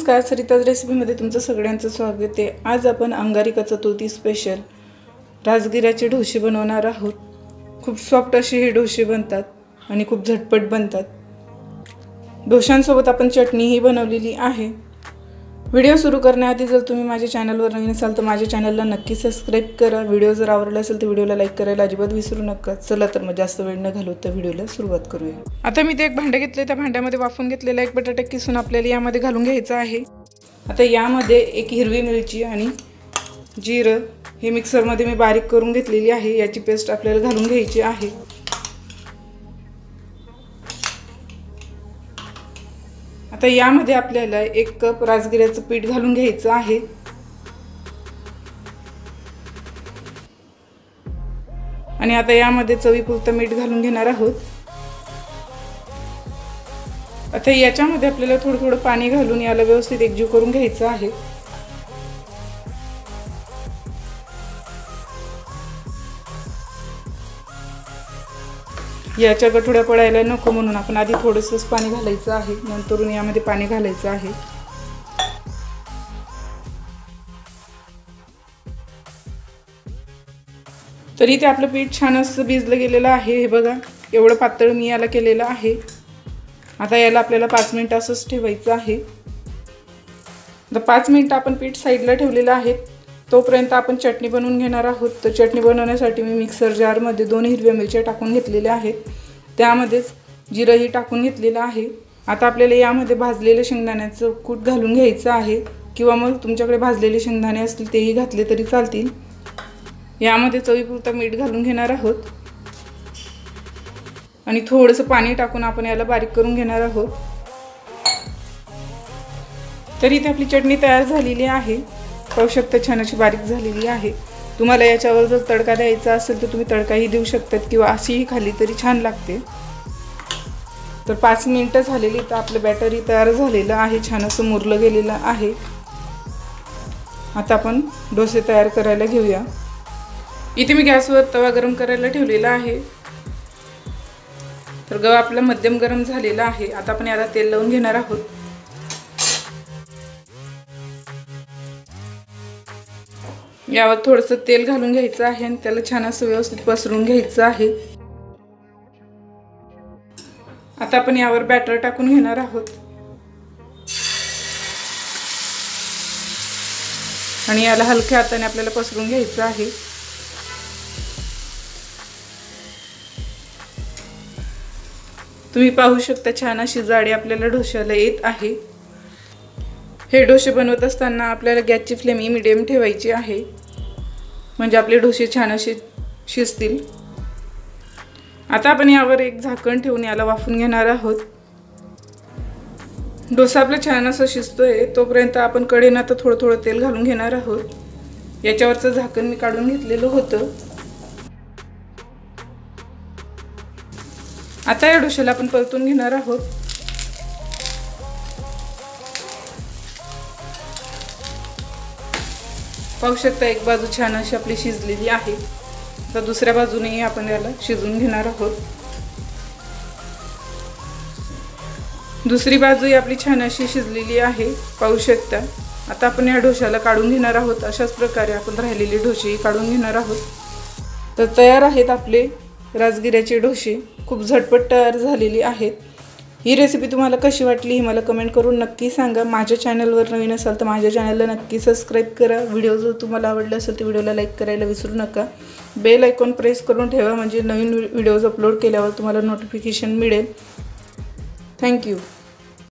नमस्कार, सरिताज रेसिपीमध्ये तुमचं सगळ्यांचं स्वागत आहे। आज आपण अंगारिका चतुर्थी स्पेशल राजगिऱ्याचे ढोसे बनवणार आहोत। खूप सॉफ्ट असे हे ढोसे बनतात आणि खूप झटपट बनतात। ढोशांसोबत आपण चटणीही बनवलेली आहे। व्हिडिओ सुरू करण्याआधी जर तुम्ही माझ्या चॅनलवर नवीन असाल तर माझ्या चॅनलला नक्की सबस्क्राइब करा। व्हिडिओ जर आवडला असेल तर व्हिडिओला लाईक करायला अजिबात विसरू नका। चला तर मग जास्त वेळ न घालवता व्हिडिओला सुरुवात करूया। आता मी एक भांडे घेतले, त्या भांड्यामध्ये वाफवून घेतलेला एक बटाटा किसून आपल्याला यामध्ये घालून घ्यायचा आहे। आता यामध्ये एक हिरवी मिरची आणि जिरं हे मिक्सरमध्ये मी बारीक करून घेतलेली आहे, याची पेस्ट आपल्याला घालून घ्यायची आहे। आता यामध्ये आपल्याला 1 कप राजगिऱ्याचं पीठ घालून घ्यायचं आहे। आणि आता यामध्ये चवीपुरतं मीठ घालून घेणार आहोत। आता याच्यामध्ये आपल्याला थोडं थोडं पाणी घालून याला व्यवस्थित एकजीव करून घ्यायचं आहे। याच्या गठुड्या पडायला नको म्हणून आपण आधी थोडंसं पाणी घालायचं आहे, नंतरून यामध्ये पाणी घालायचं आहे। तरी ते आपलं पीठ छान असं भिजलं गेलेलं आहे। हे बघा, एवढं पातळ मी याला केलेलं आहे। आता याला आपल्याला 5 मिनिटं असंच ठेवायचं आहे। आता 5 मिनिटं आपण पीठ साईडला ठेवलेलं आहे, तोपर्यंत आपण चटणी बनवून घेणार आहोत। तर चटणी बनवण्यासाठी मी मिक्सर जारमध्ये 2 हिरव्या मिरच्या टाकून घेतलेल्या आहेत, त्यामध्येच जिरंही टाकून घेतलेलं आहे। आता आपल्याला यामध्ये भाजलेले शेंगदाण्याचं कूट घालून घ्यायचं आहे, किंवा मग तुमच्याकडे भाजलेले शेंगदाणे असतील तेही घातले तरी चालतील। यामध्ये चवीपुरतं मीठ घालून घेणार आहोत आणि थोडंसं पाणी टाकून आपण याला बारीक करून घेणार आहोत। तरी इथे आपली चटणी तयार झालेली आहे, पाहू शकता छान अशी बारीक झालेली आहे। तुम्हाला याच्यावर जर तडका द्यायचा असेल तर तुम्ही तडकाही देऊ शकतात, किंवा अशीही खाल्ली तरी छान लागते। तर 5 मिनिटं झालेली, तर आपलं बॅटरी तयार झालेलं आहे, छान असं मुरलं गेलेलं आहे। आता आपण डोसे तयार करायला घेऊया। इथे मी गॅसवर तवा गरम करायला ठेवलेला आहे। तर गवा आपला मध्यम गरम झालेला आहे। आता आपण याला तेल लावून घेणार आहोत। यावर थोडंसं तेल घालून घ्यायचं आहे आणि त्याला छान असं व्यवस्थित पसरून घ्यायचं आहे। आता आपण यावर बॅटर टाकून घेणार आहोत आणि याला हलक्या हाताने आपल्याला पसरून घ्यायचं आहे। तुम्ही पाहू शकता छान अशी जाडी आपल्याला ढोश्याला येत आहे। हे ढोसे बनवत असताना आपल्याला गॅसची फ्लेम ही मीडियम ठेवायची आहे, म्हणजे आपले ढोसे छान असे शिजतील। आता आपण यावर एक झाकण ठेवून याला वाफवून घेणार आहोत। डोसा आपला छान असं शिजतोय, तोपर्यंत आपण कढईत आता थोडं थोडं तेल घालून घेणार आहोत। याच्यावरचं झाकण मी काढून घेतलेलं होतं। आता या डोश्याला आपण परतून घेणार आहोत। पाहू शकता एक बाजू छान अशी आपली शिजलेली आहे। आता दुसऱ्या बाजूनेही आपण याला शिजवून घेणार आहोत। दुसरी बाजूही आपली छान अशी शिजलेली आहे, पाहू शकता। आता आपण या डोश्याला काढून घेणार आहोत। अशाच प्रकारे आपण राहिलेले ढोसेही काढून घेणार आहोत। तर तयार आहेत आपले राजगिऱ्याचे ढोसे, खूप झटपट तयार झालेली आहेत। ही रेसिपी तुम्हाला कशी वाटली हे मला कमेंट करून नक्की सांगा। माझ्या चॅनलवर नवीन असाल तर माझ्या चॅनलला नक्की सबस्क्राइब करा। व्हिडिओ जर तुम्हाला आवडला असेल तर व्हिडिओला लाईक करायला विसरू नका। बेल आयकॉन प्रेस करून ठेवा, म्हणजे नवीन व्हिडिओज अपलोड केल्यावर तुम्हाला नोटिफिकेशन मिळेल। थँक्यू।